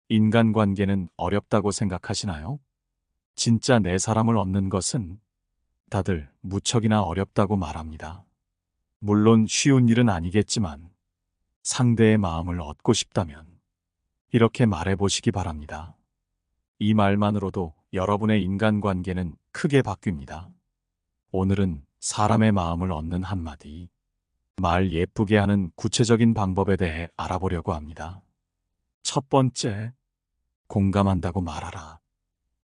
인간관계는 어렵다고 생각하시나요? 진짜 내 사람을 얻는 것은 다들 무척이나 어렵다고 말합니다. 물론 쉬운 일은 아니겠지만 상대의 마음을 얻고 싶다면 이렇게 말해보시기 바랍니다. 이 말만으로도 여러분의 인간관계는 크게 바뀝니다. 오늘은 사람의 마음을 얻는 한마디, 말 예쁘게 하는 구체적인 방법에 대해 알아보려고 합니다. 첫 번째, 공감한다고 말하라.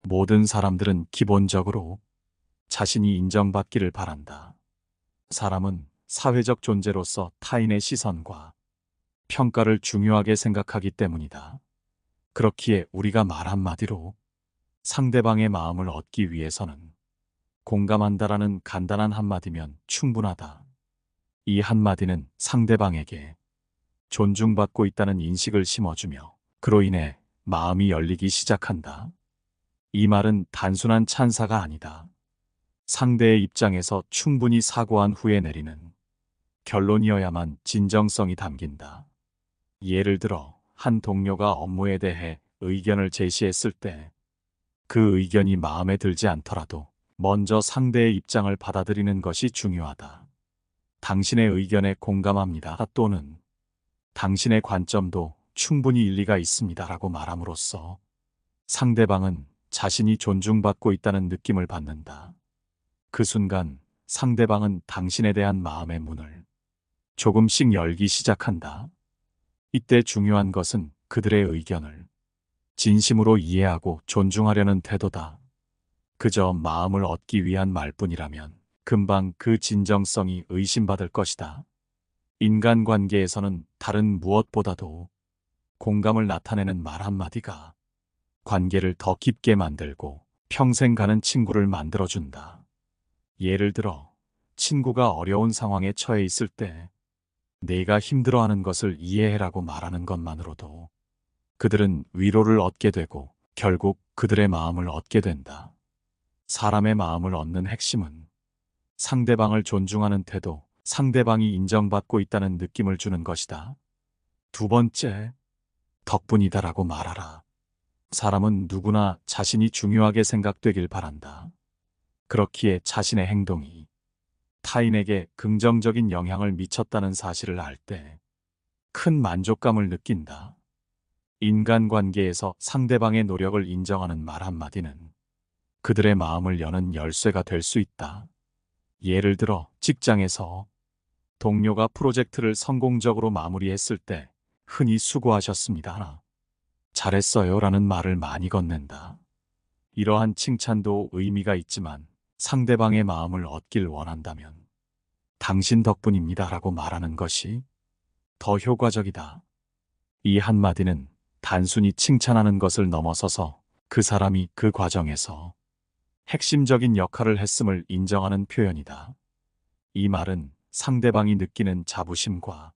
모든 사람들은 기본적으로 자신이 인정받기를 바란다. 사람은 사회적 존재로서 타인의 시선과 평가를 중요하게 생각하기 때문이다. 그렇기에 우리가 말 한마디로 상대방의 마음을 얻기 위해서는 공감한다라는 간단한 한마디면 충분하다. 이 한마디는 상대방에게 존중받고 있다는 인식을 심어주며 그로 인해 마음이 열리기 시작한다. 이 말은 단순한 찬사가 아니다. 상대의 입장에서 충분히 사고한 후에 내리는 결론이어야만 진정성이 담긴다. 예를 들어 한 동료가 업무에 대해 의견을 제시했을 때 그 의견이 마음에 들지 않더라도 먼저 상대의 입장을 받아들이는 것이 중요하다. 당신의 의견에 공감합니다 또는 당신의 관점도 충분히 일리가 있습니다라고 말함으로써 상대방은 자신이 존중받고 있다는 느낌을 받는다. 그 순간 상대방은 당신에 대한 마음의 문을 조금씩 열기 시작한다. 이때 중요한 것은 그들의 의견을 진심으로 이해하고 존중하려는 태도다. 그저 마음을 얻기 위한 말뿐이라면 금방 그 진정성이 의심받을 것이다. 인간관계에서는 다른 무엇보다도 공감을 나타내는 말 한마디가 관계를 더 깊게 만들고 평생 가는 친구를 만들어준다. 예를 들어 친구가 어려운 상황에 처해 있을 때 내가 힘들어하는 것을 이해해라고 말하는 것만으로도 그들은 위로를 얻게 되고 결국 그들의 마음을 얻게 된다. 사람의 마음을 얻는 핵심은 상대방을 존중하는 태도, 상대방이 인정받고 있다는 느낌을 주는 것이다. 두 번째, 덕분이다라고 말하라. 사람은 누구나 자신이 중요하게 생각되길 바란다. 그렇기에 자신의 행동이 타인에게 긍정적인 영향을 미쳤다는 사실을 알 때 큰 만족감을 느낀다. 인간관계에서 상대방의 노력을 인정하는 말 한마디는 그들의 마음을 여는 열쇠가 될 수 있다. 예를 들어 직장에서 동료가 프로젝트를 성공적으로 마무리했을 때 흔히 수고하셨습니다. 잘했어요 라는 말을 많이 건넨다. 이러한 칭찬도 의미가 있지만 상대방의 마음을 얻길 원한다면 당신 덕분입니다 라고 말하는 것이 더 효과적이다. 이 한마디는 단순히 칭찬하는 것을 넘어서서 그 사람이 그 과정에서 핵심적인 역할을 했음을 인정하는 표현이다. 이 말은 상대방이 느끼는 자부심과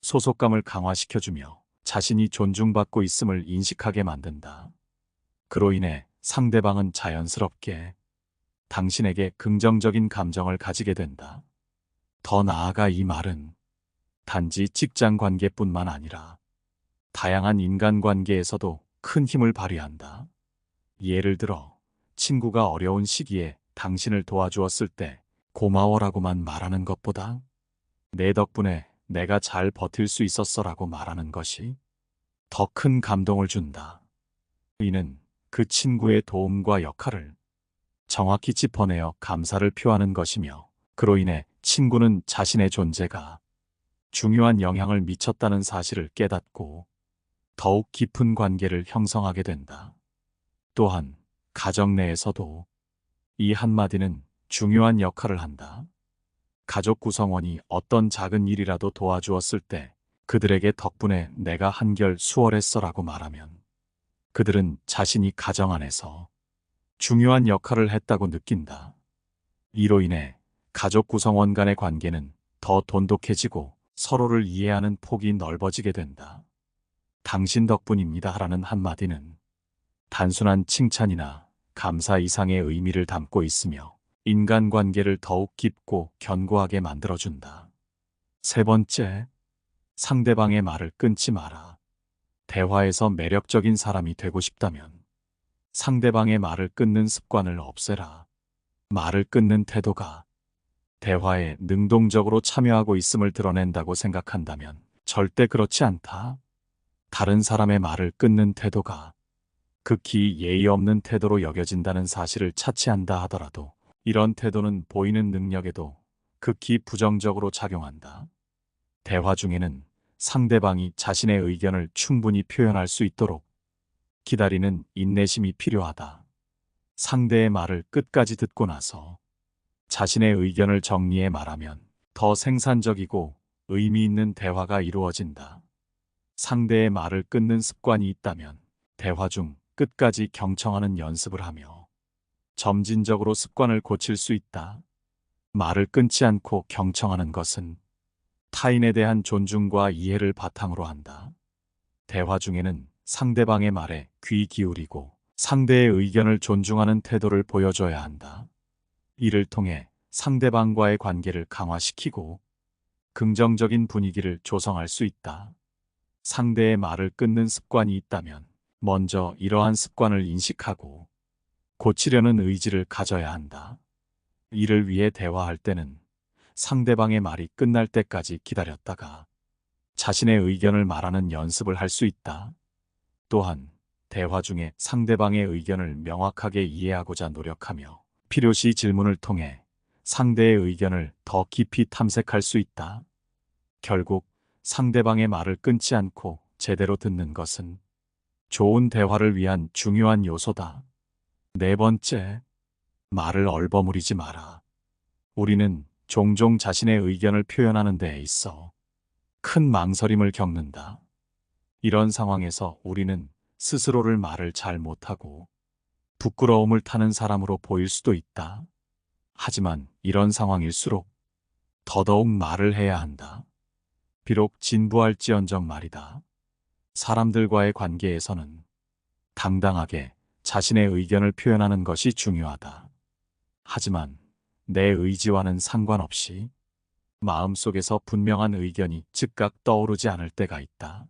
소속감을 강화시켜주며 자신이 존중받고 있음을 인식하게 만든다. 그로 인해 상대방은 자연스럽게 당신에게 긍정적인 감정을 가지게 된다. 더 나아가 이 말은 단지 직장 관계뿐만 아니라 다양한 인간관계에서도 큰 힘을 발휘한다. 예를 들어 친구가 어려운 시기에 당신을 도와주었을 때 고마워라고만 말하는 것보다 내 덕분에 내가 잘 버틸 수 있었어라고 말하는 것이 더 큰 감동을 준다. 이는 그 친구의 도움과 역할을 정확히 짚어내어 감사를 표하는 것이며 그로 인해 친구는 자신의 존재가 중요한 영향을 미쳤다는 사실을 깨닫고 더욱 깊은 관계를 형성하게 된다. 또한 가정 내에서도 이 한마디는 중요한 역할을 한다. 가족 구성원이 어떤 작은 일이라도 도와주었을 때 그들에게 덕분에 내가 한결 수월했어라고 말하면 그들은 자신이 가정 안에서 중요한 역할을 했다고 느낀다. 이로 인해 가족 구성원 간의 관계는 더 돈독해지고 서로를 이해하는 폭이 넓어지게 된다. 당신 덕분입니다 라는 한마디는 단순한 칭찬이나 감사 이상의 의미를 담고 있으며 인간관계를 더욱 깊고 견고하게 만들어준다. 세 번째, 상대방의 말을 끊지 마라. 대화에서 매력적인 사람이 되고 싶다면 상대방의 말을 끊는 습관을 없애라. 말을 끊는 태도가 대화에 능동적으로 참여하고 있음을 드러낸다고 생각한다면 절대 그렇지 않다. 다른 사람의 말을 끊는 태도가 극히 예의 없는 태도로 여겨진다는 사실을 차치한다 하더라도 이런 태도는 보이는 능력에도 극히 부정적으로 작용한다. 대화 중에는 상대방이 자신의 의견을 충분히 표현할 수 있도록 기다리는 인내심이 필요하다. 상대의 말을 끝까지 듣고 나서 자신의 의견을 정리해 말하면 더 생산적이고 의미 있는 대화가 이루어진다. 상대의 말을 끊는 습관이 있다면 대화 중 끝까지 경청하는 연습을 하며 점진적으로 습관을 고칠 수 있다. 말을 끊지 않고 경청하는 것은 타인에 대한 존중과 이해를 바탕으로 한다. 대화 중에는 상대방의 말에 귀 기울이고 상대의 의견을 존중하는 태도를 보여줘야 한다. 이를 통해 상대방과의 관계를 강화시키고 긍정적인 분위기를 조성할 수 있다. 상대의 말을 끊는 습관이 있다면 먼저 이러한 습관을 인식하고 고치려는 의지를 가져야 한다. 이를 위해 대화할 때는 상대방의 말이 끝날 때까지 기다렸다가 자신의 의견을 말하는 연습을 할 수 있다. 또한 대화 중에 상대방의 의견을 명확하게 이해하고자 노력하며 필요시 질문을 통해 상대의 의견을 더 깊이 탐색할 수 있다. 결국 상대방의 말을 끊지 않고 제대로 듣는 것은 좋은 대화를 위한 중요한 요소다. 네 번째, 말을 얼버무리지 마라. 우리는 종종 자신의 의견을 표현하는 데에 있어 큰 망설임을 겪는다. 이런 상황에서 우리는 스스로를 말을 잘 못하고 부끄러움을 타는 사람으로 보일 수도 있다. 하지만 이런 상황일수록 더더욱 말을 해야 한다. 비록 진부할지언정 말이다. 사람들과의 관계에서는 당당하게 자신의 의견을 표현하는 것이 중요하다. 하지만 내 의지와는 상관없이 마음속에서 분명한 의견이 즉각 떠오르지 않을 때가 있다.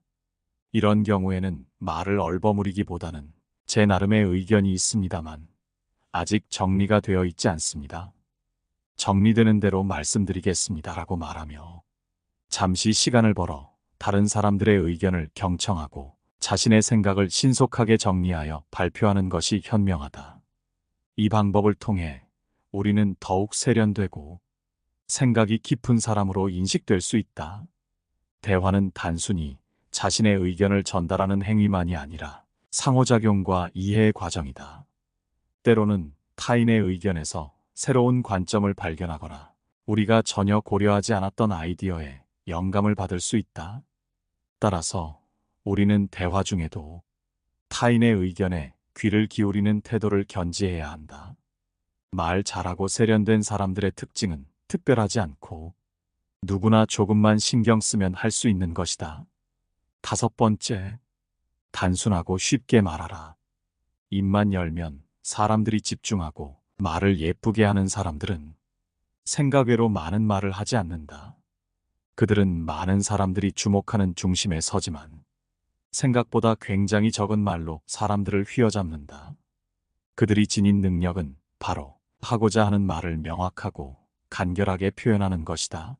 이런 경우에는 말을 얼버무리기보다는 제 나름의 의견이 있습니다만 아직 정리가 되어 있지 않습니다. 정리되는 대로 말씀드리겠습니다라고 말하며 잠시 시간을 벌어 다른 사람들의 의견을 경청하고 자신의 생각을 신속하게 정리하여 발표하는 것이 현명하다. 이 방법을 통해 우리는 더욱 세련되고 생각이 깊은 사람으로 인식될 수 있다. 대화는 단순히 자신의 의견을 전달하는 행위만이 아니라 상호작용과 이해의 과정이다. 때로는 타인의 의견에서 새로운 관점을 발견하거나 우리가 전혀 고려하지 않았던 아이디어에 영감을 받을 수 있다. 따라서 우리는 대화 중에도 타인의 의견에 귀를 기울이는 태도를 견지해야 한다. 말 잘하고 세련된 사람들의 특징은 특별하지 않고 누구나 조금만 신경 쓰면 할 수 있는 것이다. 다섯 번째, 단순하고 쉽게 말하라. 입만 열면 사람들이 집중하고 말을 예쁘게 하는 사람들은 생각 외로 많은 말을 하지 않는다. 그들은 많은 사람들이 주목하는 중심에 서지만 생각보다 굉장히 적은 말로 사람들을 휘어잡는다. 그들이 지닌 능력은 바로 하고자 하는 말을 명확하고 간결하게 표현하는 것이다.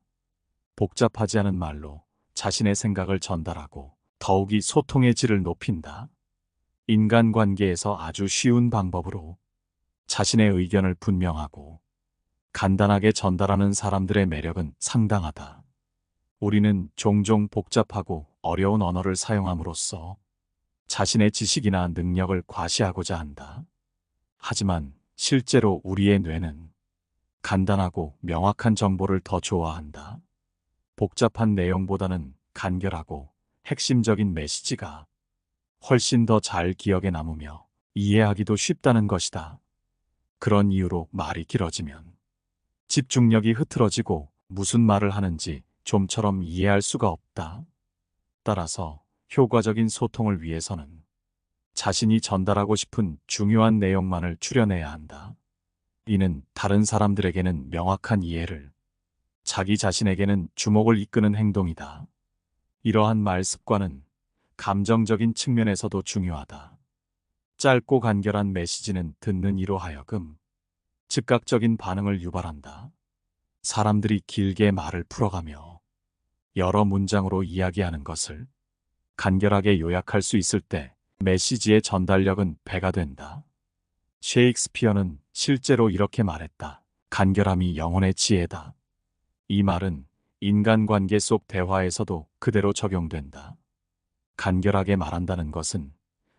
복잡하지 않은 말로 자신의 생각을 전달하고 더욱이 소통의 질을 높인다. 인간관계에서 아주 쉬운 방법으로 자신의 의견을 분명하고 간단하게 전달하는 사람들의 매력은 상당하다. 우리는 종종 복잡하고 어려운 언어를 사용함으로써 자신의 지식이나 능력을 과시하고자 한다. 하지만 실제로 우리의 뇌는 간단하고 명확한 정보를 더 좋아한다. 복잡한 내용보다는 간결하고 핵심적인 메시지가 훨씬 더 잘 기억에 남으며 이해하기도 쉽다는 것이다. 그런 이유로 말이 길어지면 집중력이 흐트러지고 무슨 말을 하는지 좀처럼 이해할 수가 없다. 따라서 효과적인 소통을 위해서는 자신이 전달하고 싶은 중요한 내용만을 추려내야 한다. 이는 다른 사람들에게는 명확한 이해를, 자기 자신에게는 주목을 이끄는 행동이다. 이러한 말 습관은 감정적인 측면에서도 중요하다. 짧고 간결한 메시지는 듣는 이로 하여금 즉각적인 반응을 유발한다. 사람들이 길게 말을 풀어가며 여러 문장으로 이야기하는 것을 간결하게 요약할 수 있을 때 메시지의 전달력은 배가 된다. 셰익스피어는 실제로 이렇게 말했다. 간결함이 영혼의 지혜다. 이 말은 인간관계 속 대화에서도 그대로 적용된다. 간결하게 말한다는 것은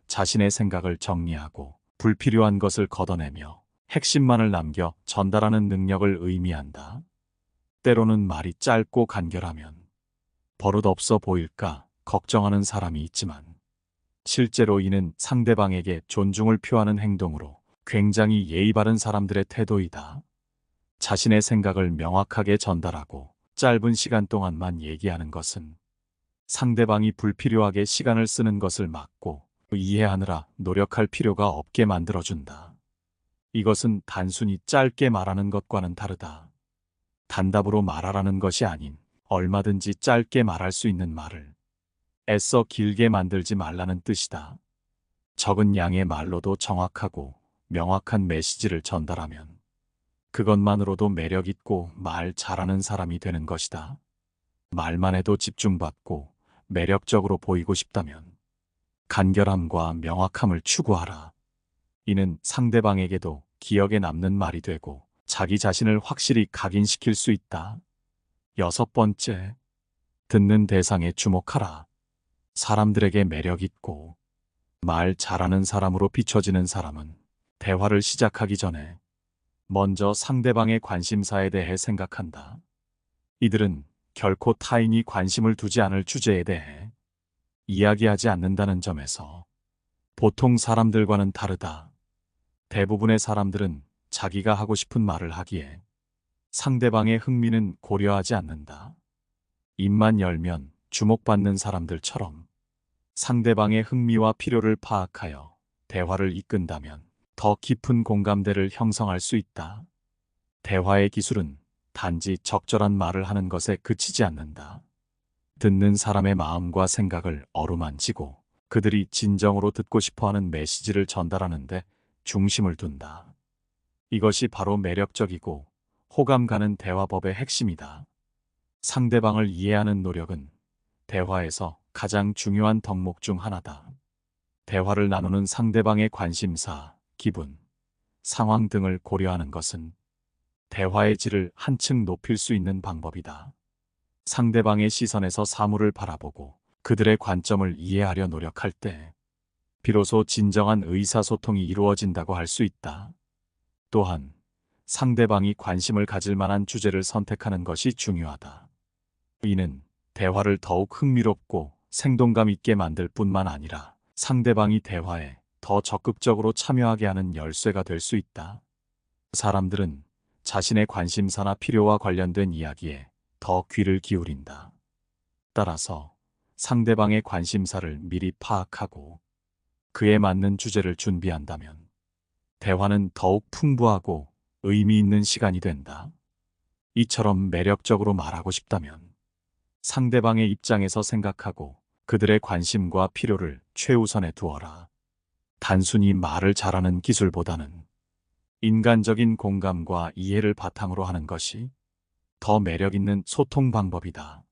자신의 생각을 정리하고 불필요한 것을 걷어내며 핵심만을 남겨 전달하는 능력을 의미한다. 때로는 말이 짧고 간결하면 버릇없어 보일까 걱정하는 사람이 있지만 실제로 이는 상대방에게 존중을 표하는 행동으로 굉장히 예의 바른 사람들의 태도이다. 자신의 생각을 명확하게 전달하고 짧은 시간 동안만 얘기하는 것은 상대방이 불필요하게 시간을 쓰는 것을 막고 이해하느라 노력할 필요가 없게 만들어준다. 이것은 단순히 짧게 말하는 것과는 다르다. 단답으로 말하라는 것이 아닌 얼마든지 짧게 말할 수 있는 말을 애써 길게 만들지 말라는 뜻이다. 적은 양의 말로도 정확하고 명확한 메시지를 전달하면 그것만으로도 매력 있고 말 잘하는 사람이 되는 것이다. 말만 해도 집중받고 매력적으로 보이고 싶다면 간결함과 명확함을 추구하라. 이는 상대방에게도 기억에 남는 말이 되고 자기 자신을 확실히 각인시킬 수 있다. 6번째, 듣는 대상에 주목하라. 사람들에게 매력 있고 말 잘하는 사람으로 비춰지는 사람은 대화를 시작하기 전에 먼저 상대방의 관심사에 대해 생각한다. 이들은 결코 타인이 관심을 두지 않을 주제에 대해 이야기하지 않는다는 점에서 보통 사람들과는 다르다. 대부분의 사람들은 자기가 하고 싶은 말을 하기에 상대방의 흥미는 고려하지 않는다. 입만 열면 주목받는 사람들처럼 상대방의 흥미와 필요를 파악하여 대화를 이끈다면 더 깊은 공감대를 형성할 수 있다. 대화의 기술은 단지 적절한 말을 하는 것에 그치지 않는다. 듣는 사람의 마음과 생각을 어루만지고 그들이 진정으로 듣고 싶어하는 메시지를 전달하는 데 중심을 둔다. 이것이 바로 매력적이고 호감 가는 대화법의 핵심이다. 상대방을 이해하는 노력은 대화에서 가장 중요한 덕목 중 하나다. 대화를 나누는 상대방의 관심사, 기분, 상황 등을 고려하는 것은 대화의 질을 한층 높일 수 있는 방법이다. 상대방의 시선에서 사물을 바라보고 그들의 관점을 이해하려 노력할 때 비로소 진정한 의사소통이 이루어진다고 할 수 있다. 또한 상대방이 관심을 가질 만한 주제를 선택하는 것이 중요하다. 이는 대화를 더욱 흥미롭고 생동감 있게 만들 뿐만 아니라 상대방이 대화에 더 적극적으로 참여하게 하는 열쇠가 될 수 있다. 사람들은 자신의 관심사나 필요와 관련된 이야기에 더 귀를 기울인다. 따라서 상대방의 관심사를 미리 파악하고 그에 맞는 주제를 준비한다면 대화는 더욱 풍부하고 의미 있는 시간이 된다. 이처럼 매력적으로 말하고 싶다면 상대방의 입장에서 생각하고 그들의 관심과 필요를 최우선에 두어라. 단순히 말을 잘하는 기술보다는 인간적인 공감과 이해를 바탕으로 하는 것이 더 매력 있는 소통 방법이다.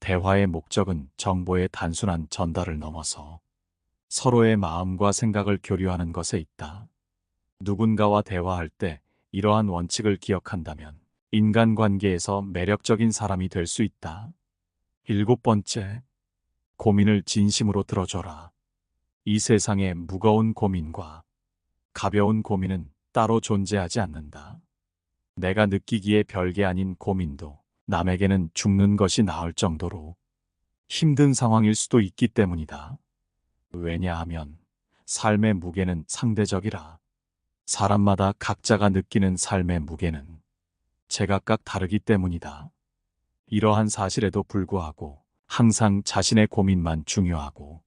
대화의 목적은 정보의 단순한 전달을 넘어서 서로의 마음과 생각을 교류하는 것에 있다. 누군가와 대화할 때 이러한 원칙을 기억한다면 인간관계에서 매력적인 사람이 될 수 있다. 7번째, 고민을 진심으로 들어줘라. 이 세상에 무거운 고민과 가벼운 고민은 따로 존재하지 않는다. 내가 느끼기에 별게 아닌 고민도 남에게는 죽는 것이 나을 정도로 힘든 상황일 수도 있기 때문이다. 왜냐하면 삶의 무게는 상대적이라. 사람마다 각자가 느끼는 삶의 무게는 제각각 다르기 때문이다. 이러한 사실에도 불구하고 항상 자신의 고민만 중요하고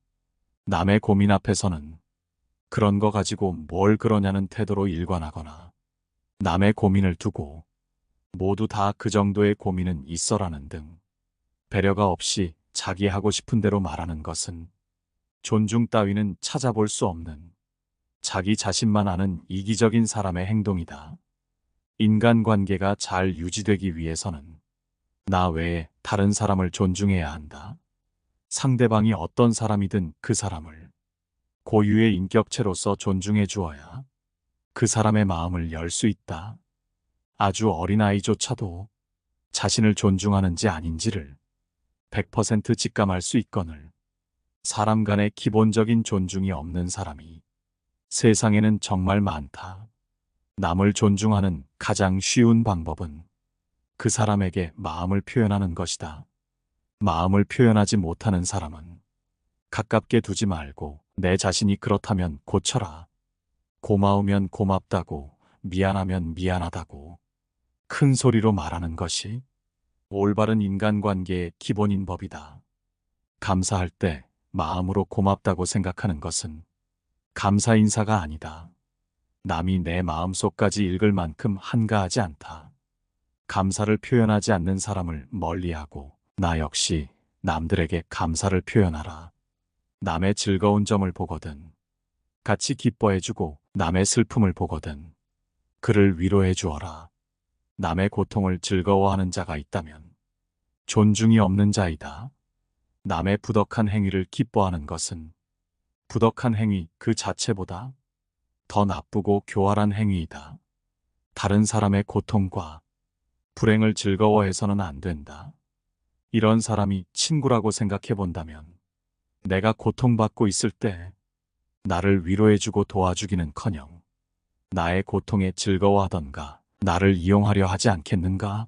남의 고민 앞에서는 그런 거 가지고 뭘 그러냐는 태도로 일관하거나 남의 고민을 두고 모두 다 그 정도의 고민은 있어라는 등 배려가 없이 자기 하고 싶은 대로 말하는 것은 존중 따위는 찾아볼 수 없는 자기 자신만 아는 이기적인 사람의 행동이다. 인간관계가 잘 유지되기 위해서는 나 외에 다른 사람을 존중해야 한다. 상대방이 어떤 사람이든 그 사람을 고유의 인격체로서 존중해 주어야 그 사람의 마음을 열 수 있다. 아주 어린아이조차도 자신을 존중하는지 아닌지를 100% 직감할 수 있거늘 사람 간의 기본적인 존중이 없는 사람이 세상에는 정말 많다. 남을 존중하는 가장 쉬운 방법은 그 사람에게 마음을 표현하는 것이다. 마음을 표현하지 못하는 사람은 가깝게 두지 말고 내 자신이 그렇다면 고쳐라. 고마우면 고맙다고, 미안하면 미안하다고 큰 소리로 말하는 것이 올바른 인간관계의 기본인 법이다. 감사할 때 마음으로 고맙다고 생각하는 것은 감사 인사가 아니다. 남이 내 마음속까지 읽을 만큼 한가하지 않다. 감사를 표현하지 않는 사람을 멀리하고 나 역시 남들에게 감사를 표현하라. 남의 즐거운 점을 보거든 같이 기뻐해주고 남의 슬픔을 보거든 그를 위로해 주어라. 남의 고통을 즐거워하는 자가 있다면 존중이 없는 자이다. 남의 부덕한 행위를 기뻐하는 것은 부덕한 행위 그 자체보다 더 나쁘고 교활한 행위이다. 다른 사람의 고통과 불행을 즐거워해서는 안 된다. 이런 사람이 친구라고 생각해 본다면 내가 고통받고 있을 때 나를 위로해주고 도와주기는커녕 나의 고통에 즐거워하던가 나를 이용하려 하지 않겠는가?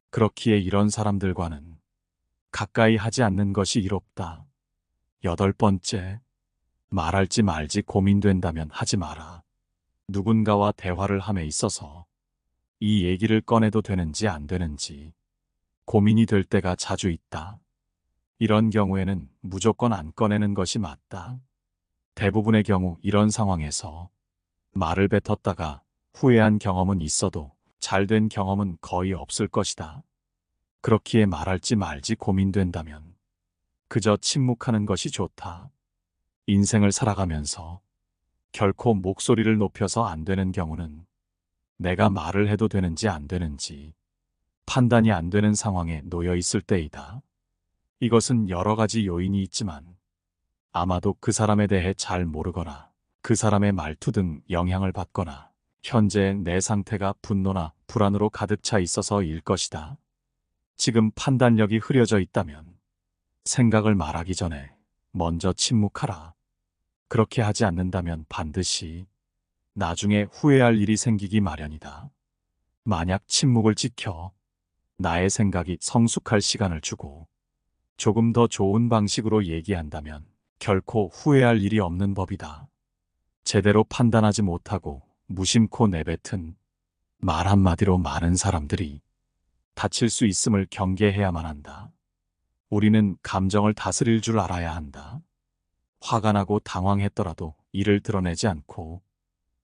그렇기에 이런 사람들과는 가까이 하지 않는 것이 이롭다. 8번째, 말할지 말지 고민된다면 하지 마라. 누군가와 대화를 함에 있어서 이 얘기를 꺼내도 되는지 안 되는지 고민이 될 때가 자주 있다. 이런 경우에는 무조건 안 꺼내는 것이 맞다. 대부분의 경우 이런 상황에서 말을 뱉었다가 후회한 경험은 있어도 잘된 경험은 거의 없을 것이다. 그렇기에 말할지 말지 고민된다면 그저 침묵하는 것이 좋다. 인생을 살아가면서 결코 목소리를 높여서 안 되는 경우는 내가 말을 해도 되는지 안 되는지 판단이 안 되는 상황에 놓여 있을 때이다. 이것은 여러 가지 요인이 있지만 아마도 그 사람에 대해 잘 모르거나 그 사람의 말투 등 영향을 받거나 현재 내 상태가 분노나 불안으로 가득 차 있어서일 것이다. 지금 판단력이 흐려져 있다면 생각을 말하기 전에 먼저 침묵하라. 그렇게 하지 않는다면 반드시 나중에 후회할 일이 생기기 마련이다. 만약 침묵을 지켜 나의 생각이 성숙할 시간을 주고 조금 더 좋은 방식으로 얘기한다면 결코 후회할 일이 없는 법이다. 제대로 판단하지 못하고 무심코 내뱉은 말 한마디로 많은 사람들이 다칠 수 있음을 경계해야만 한다. 우리는 감정을 다스릴 줄 알아야 한다. 화가 나고 당황했더라도 이를 드러내지 않고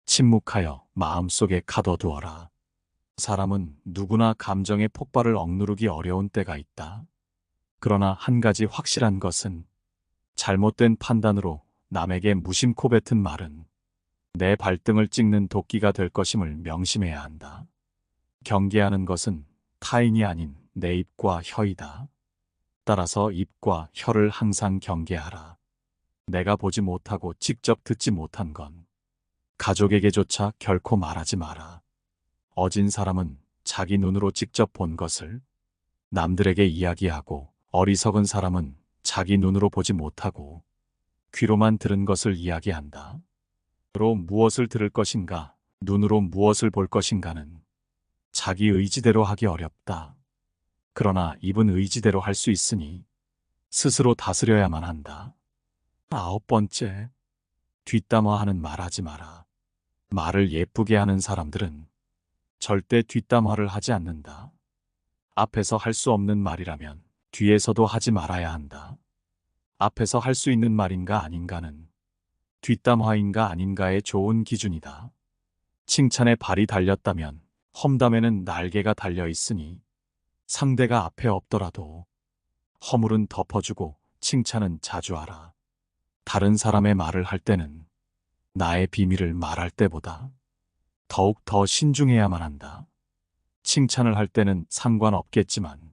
침묵하여 마음속에 가둬두어라. 사람은 누구나 감정의 폭발을 억누르기 어려운 때가 있다. 그러나 한 가지 확실한 것은 잘못된 판단으로 남에게 무심코 뱉은 말은 내 발등을 찍는 도끼가 될 것임을 명심해야 한다. 경계하는 것은 타인이 아닌 내 입과 혀이다. 따라서 입과 혀를 항상 경계하라. 내가 보지 못하고 직접 듣지 못한 건 가족에게조차 결코 말하지 마라. 어진 사람은 자기 눈으로 직접 본 것을 남들에게 이야기하고 어리석은 사람은 자기 눈으로 보지 못하고 귀로만 들은 것을 이야기한다. 로 무엇을 들을 것인가, 눈으로 무엇을 볼 것인가는 자기 의지대로 하기 어렵다. 그러나 입은 의지대로 할 수 있으니 스스로 다스려야만 한다. 9번째, 뒷담화하는 말 하지 마라. 말을 예쁘게 하는 사람들은 절대 뒷담화를 하지 않는다. 앞에서 할 수 없는 말이라면 뒤에서도 하지 말아야 한다. 앞에서 할 수 있는 말인가 아닌가는 뒷담화인가 아닌가의 좋은 기준이다. 칭찬에 발이 달렸다면 험담에는 날개가 달려 있으니 상대가 앞에 없더라도 허물은 덮어주고 칭찬은 자주 하라. 다른 사람의 말을 할 때는 나의 비밀을 말할 때보다 더욱 더 신중해야만 한다. 칭찬을 할 때는 상관없겠지만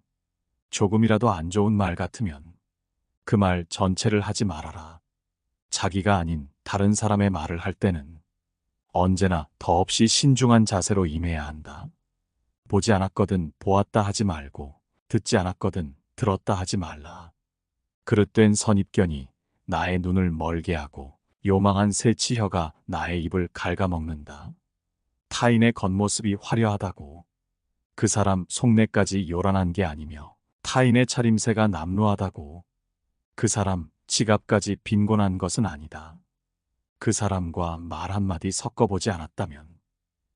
조금이라도 안 좋은 말 같으면 그 말 전체를 하지 말아라. 자기가 아닌 다른 사람의 말을 할 때는 언제나 더없이 신중한 자세로 임해야 한다. 보지 않았거든 보았다 하지 말고 듣지 않았거든 들었다 하지 말라. 그릇된 선입견이 나의 눈을 멀게 하고 요망한 새치혀가 나의 입을 갉아먹는다. 타인의 겉모습이 화려하다고 그 사람 속내까지 요란한 게 아니며 타인의 차림새가 남루하다고 그 사람 지갑까지 빈곤한 것은 아니다. 그 사람과 말 한마디 섞어보지 않았다면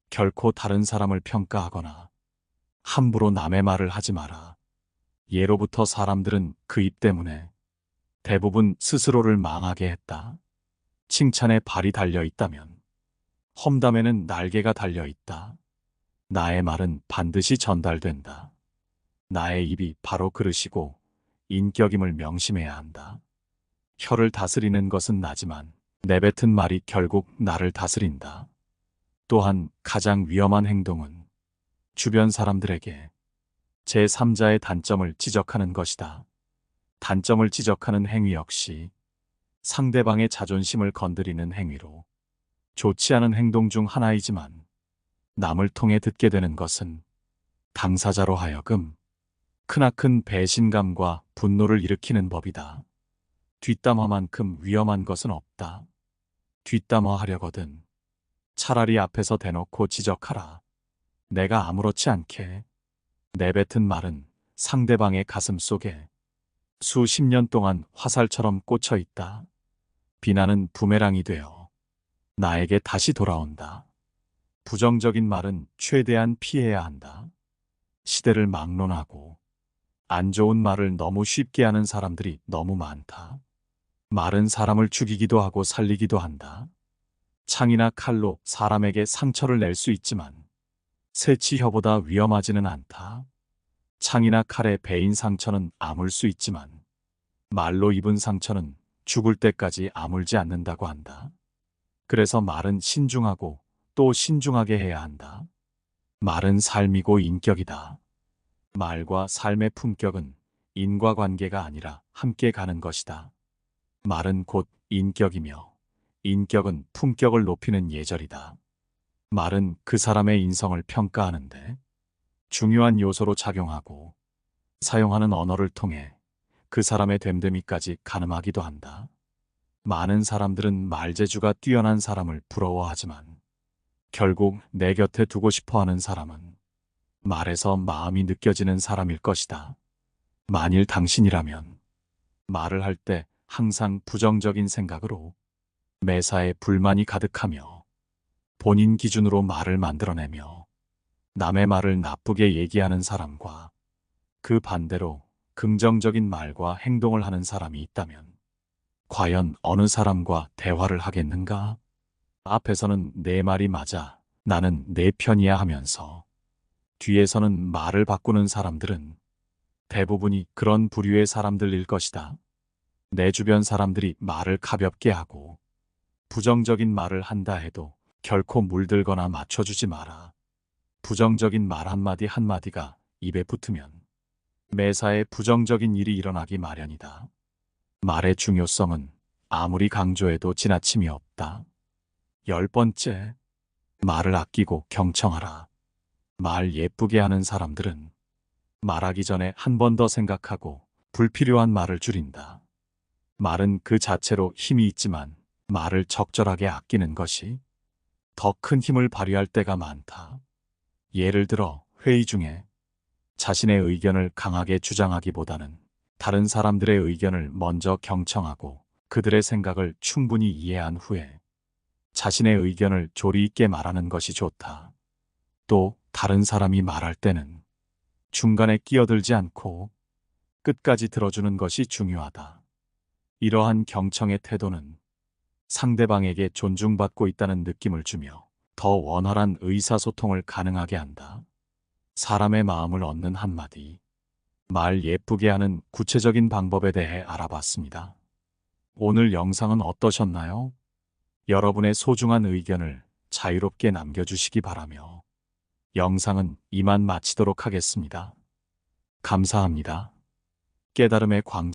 결코 다른 사람을 평가하거나 함부로 남의 말을 하지 마라. 예로부터 사람들은 그 입 때문에 대부분 스스로를 망하게 했다. 칭찬에 발이 달려 있다면 험담에는 날개가 달려 있다. 나의 말은 반드시 전달된다. 나의 입이 바로 그릇이고 인격임을 명심해야 한다. 혀를 다스리는 것은 나지만 내뱉은 말이 결국 나를 다스린다. 또한 가장 위험한 행동은 주변 사람들에게 제3자의 단점을 지적하는 것이다. 단점을 지적하는 행위 역시 상대방의 자존심을 건드리는 행위로 좋지 않은 행동 중 하나이지만 남을 통해 듣게 되는 것은 당사자로 하여금 크나큰 배신감과 분노를 일으키는 법이다. 뒷담화만큼 위험한 것은 없다. 뒷담화하려거든 차라리 앞에서 대놓고 지적하라. 내가 아무렇지 않게 내뱉은 말은 상대방의 가슴 속에 수십 년 동안 화살처럼 꽂혀 있다. 비난은 부메랑이 되어 나에게 다시 돌아온다. 부정적인 말은 최대한 피해야 한다. 시대를 막론하고 안 좋은 말을 너무 쉽게 하는 사람들이 너무 많다. 말은 사람을 죽이기도 하고 살리기도 한다. 창이나 칼로 사람에게 상처를 낼 수 있지만 새치혀보다 위험하지는 않다. 창이나 칼에 베인 상처는 아물 수 있지만 말로 입은 상처는 죽을 때까지 아물지 않는다고 한다. 그래서 말은 신중하고 또 신중하게 해야 한다. 말은 삶이고 인격이다. 말과 삶의 품격은 인과관계가 아니라 함께 가는 것이다. 말은 곧 인격이며 인격은 품격을 높이는 예절이다. 말은 그 사람의 인성을 평가하는데 중요한 요소로 작용하고 사용하는 언어를 통해 그 사람의 됨됨이까지 가늠하기도 한다. 많은 사람들은 말재주가 뛰어난 사람을 부러워하지만 결국 내 곁에 두고 싶어 하는 사람은 말에서 마음이 느껴지는 사람일 것이다. 만일 당신이라면 말을 할 때 항상 부정적인 생각으로 매사에 불만이 가득하며 본인 기준으로 말을 만들어내며 남의 말을 나쁘게 얘기하는 사람과 그 반대로 긍정적인 말과 행동을 하는 사람이 있다면 과연 어느 사람과 대화를 하겠는가? 앞에서는 내 말이 맞아, 나는 내 편이야 하면서 뒤에서는 말을 바꾸는 사람들은 대부분이 그런 부류의 사람들일 것이다. 내 주변 사람들이 말을 가볍게 하고 부정적인 말을 한다 해도 결코 물들거나 맞춰주지 마라. 부정적인 말 한마디 한마디가 입에 붙으면 매사에 부정적인 일이 일어나기 마련이다. 말의 중요성은 아무리 강조해도 지나침이 없다. 10번째, 말을 아끼고 경청하라. 말 예쁘게 하는 사람들은 말하기 전에 한 번 더 생각하고 불필요한 말을 줄인다. 말은 그 자체로 힘이 있지만 말을 적절하게 아끼는 것이 더 큰 힘을 발휘할 때가 많다. 예를 들어 회의 중에 자신의 의견을 강하게 주장하기보다는 다른 사람들의 의견을 먼저 경청하고 그들의 생각을 충분히 이해한 후에 자신의 의견을 조리 있게 말하는 것이 좋다. 또 다른 사람이 말할 때는 중간에 끼어들지 않고 끝까지 들어주는 것이 중요하다. 이러한 경청의 태도는 상대방에게 존중받고 있다는 느낌을 주며 더 원활한 의사소통을 가능하게 한다. 사람의 마음을 얻는 한마디, 말 예쁘게 하는 구체적인 방법에 대해 알아봤습니다. 오늘 영상은 어떠셨나요? 여러분의 소중한 의견을 자유롭게 남겨주시기 바라며 영상은 이만 마치도록 하겠습니다. 감사합니다. 깨달음의 광